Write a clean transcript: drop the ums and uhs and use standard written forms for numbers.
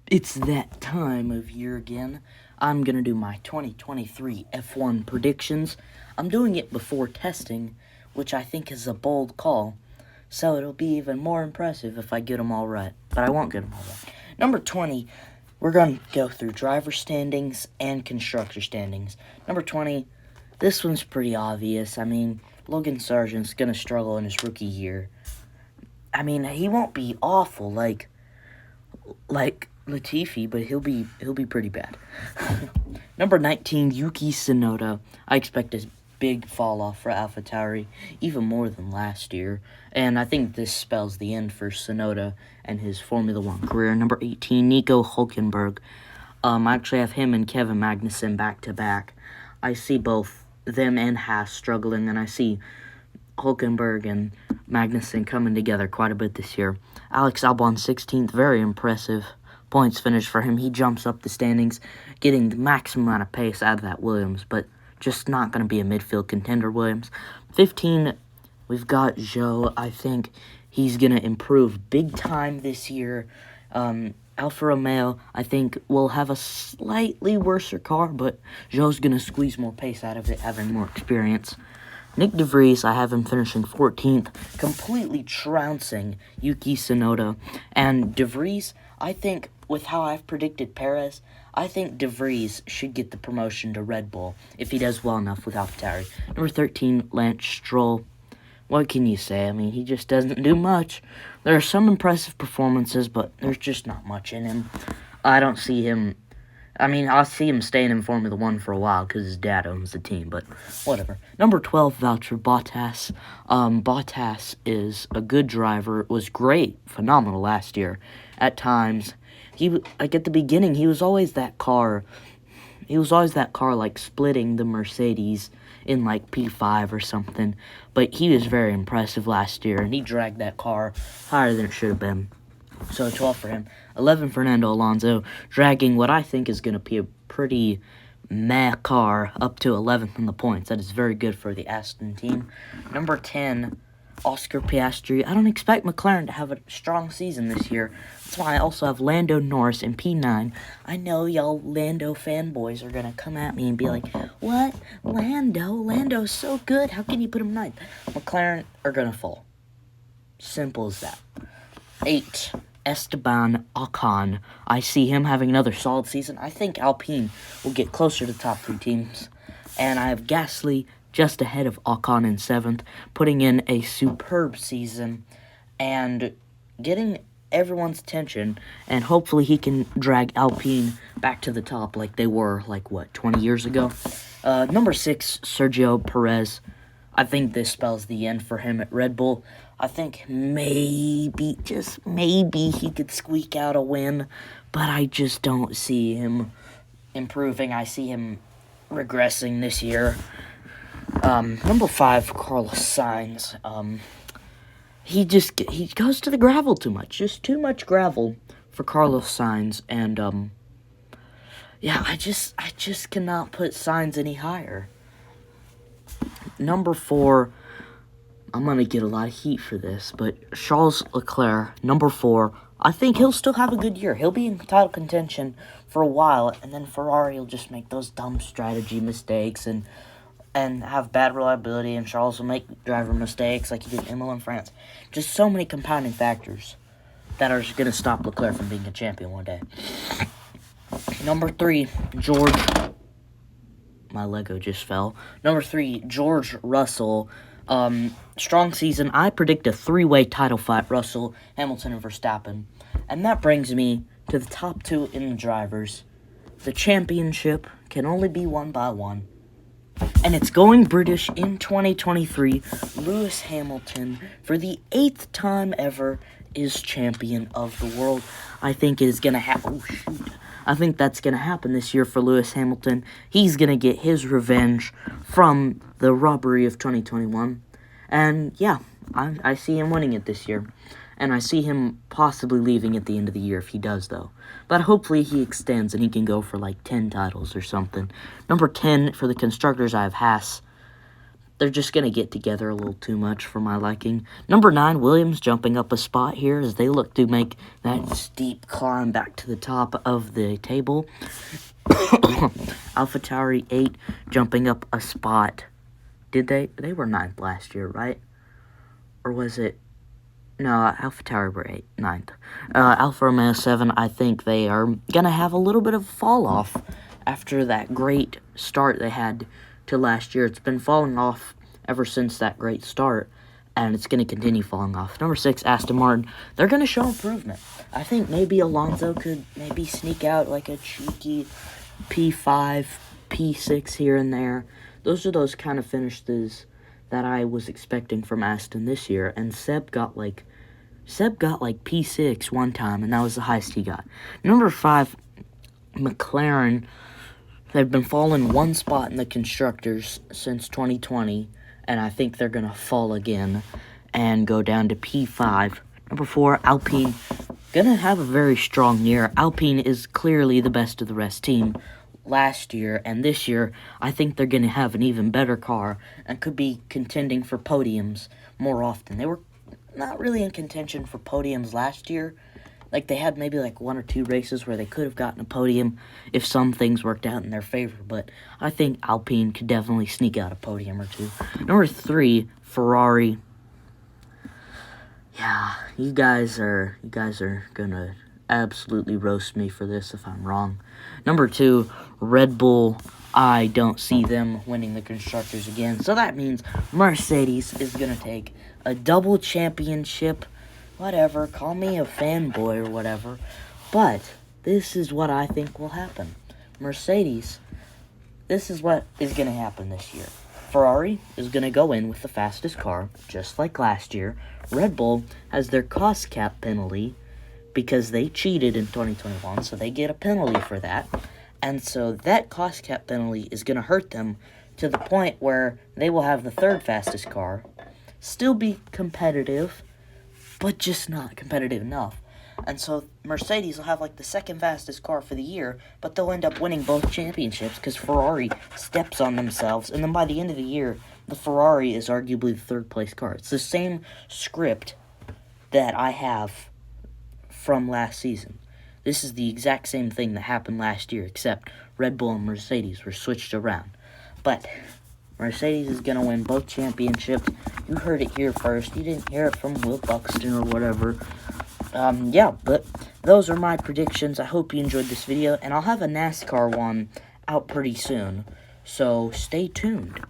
It's that time of year again. I'm going to do my 2023 F1 predictions. I'm doing it before testing, which I think is a bold call, so it'll be even more impressive if I get them all right. But I won't get them all right. Number 20, we're going to go through driver standings and constructor standings. Number 20, this one's pretty obvious. I mean, Logan Sargent's going to struggle in his rookie year. I mean, he won't be awful like Latifi, but he'll be pretty bad. Number 19, Yuki Tsunoda. I expect a big fall off for AlphaTauri, even more than last year, and I think this spells the end for Tsunoda and his Formula One career. Number 18, Nico Hülkenberg. I actually have him and Kevin Magnussen back to back. I see both them and Haas struggling, and I see Hülkenberg and Magnussen coming together quite a bit this year. Alex Albon 16th, very impressive points finish for him. He jumps up the standings, getting the maximum amount of pace out of that Williams, but just not going to be a midfield contender, Williams. 15, we've got Zhou. I think he's going to improve big time this year. Alfa Romeo, I think, will have a slightly worse car, but Zhou's going to squeeze more pace out of it, having more experience. Nick De Vries, I have him finishing 14th, completely trouncing Yuki Tsunoda. And De Vries, I think, with how I've predicted Perez, I think De Vries should get the promotion to Red Bull if he does well enough with AlphaTauri. Number 13, Lance Stroll. What can you say? I mean, he just doesn't do much. There are some impressive performances, but there's just not much in him. I don't see him... I mean, I'll see him staying in Formula One for a while because his dad owns the team, but whatever. Number 12, Valtteri Bottas. Bottas is a good driver, was great, phenomenal last year. At times, at the beginning, he was always that car, like, splitting the Mercedes in, like, P5 or something, but he was very impressive last year, and he dragged that car higher than it should have been. So 12 for him. 11, Fernando Alonso, dragging what I think is going to be a pretty meh car up to 11th in the points. That is very good for the Aston team. Number 10, Oscar Piastri. I don't expect McLaren to have a strong season this year. That's why I also have Lando Norris in P9. I know y'all Lando fanboys are going to come at me and be like, what? Lando? Lando's so good. How can you put him 9th? McLaren are going to fall. Simple as that. 8, Esteban Ocon. I see him having another solid season. I think Alpine will get closer to the top 3 teams. And I have Gasly just ahead of Ocon in 7th, putting in a superb season and getting everyone's attention. And hopefully he can drag Alpine back to the top like they were, 20 years ago. Number 6, Sergio Perez. I think this spells the end for him at Red Bull. I think maybe, just maybe, he could squeak out a win, but I just don't see him improving. I see him regressing this year. Number 5, Carlos Sainz. He goes to the gravel too much. Just too much gravel for Carlos Sainz, and yeah, I just cannot put Sainz any higher. Number 4, I'm going to get a lot of heat for this, but Charles Leclerc, number 4, I think he'll still have a good year. He'll be in title contention for a while, and then Ferrari will just make those dumb strategy mistakes and have bad reliability, and Charles will make driver mistakes like he did in Imola in France. Just so many compounding factors that are going to stop Leclerc from being a champion one day. Number 3, George... My Lego just fell. Number 3, George Russell. Strong season. I predict a 3-way title fight, Russell, Hamilton, and Verstappen. And that brings me to the top 2 in the drivers. The championship can only be won by one. And it's going British in 2023. Lewis Hamilton, for the 8th time ever, is champion of the world. I think is going to happen. Oh, shoot. I think that's going to happen this year for Lewis Hamilton. He's going to get his revenge from the robbery of 2021. And, yeah, I see him winning it this year. And I see him possibly leaving at the end of the year if he does, though. But hopefully he extends and he can go for, 10 titles or something. Number 10, for the constructors, I have Haas. they're just going to get together a little too much for my liking. Number 9, Williams jumping up a spot here as they look to make that steep climb back to the top of the table. AlphaTauri 8 jumping up a spot. Did they? They were 9th last year, right? Or was it? No, AlphaTauri were 9th. Alfa Romeo 7, I think they are going to have a little bit of a fall off after that great start they had to last year. It's been falling off ever since that great start, and it's going to continue falling off. Number 6, Aston Martin. They're going to show improvement. I think maybe Alonso could maybe sneak out like a cheeky P5, P6 here and there. Those are those kind of finishes that I was expecting from Aston this year, and Seb got like P6 one time, and that was the highest he got. Number 5, McLaren. They've been falling one spot in the Constructors since 2020, and I think they're going to fall again and go down to P5. Number 4, Alpine. Going to have a very strong year. Alpine is clearly the best of the rest team last year, and this year I think they're going to have an even better car and could be contending for podiums more often. They were not really in contention for podiums last year. Like, they had maybe like 1 or 2 races where they could have gotten a podium if some things worked out in their favor, but I think Alpine could definitely sneak out a podium or 2. Number 3, Ferrari. Yeah, you guys are gonna absolutely roast me for this if I'm wrong. Number 2, Red Bull. I don't see them winning the Constructors again, so that means Mercedes is gonna take a double championship. Whatever, call me a fanboy or whatever, but this is what I think will happen. Mercedes, this is what is going to happen this year. Ferrari is going to go in with the fastest car, just like last year. Red Bull has their cost cap penalty because they cheated in 2021, so they get a penalty for that. And so that cost cap penalty is going to hurt them to the point where they will have the 3rd fastest car, still be competitive, but just not competitive enough. And so Mercedes will have like the 2nd fastest car for the year, but they'll end up winning both championships because Ferrari steps on themselves. And then by the end of the year, the Ferrari is arguably the 3rd place car. It's the same script that I have from last season. This is the exact same thing that happened last year, except Red Bull and Mercedes were switched around. But Mercedes is going to win both championships. You heard it here first. You didn't hear it from Will Buxton or whatever. Yeah, but those are my predictions. I hope you enjoyed this video, and I'll have a NASCAR one out pretty soon. So stay tuned.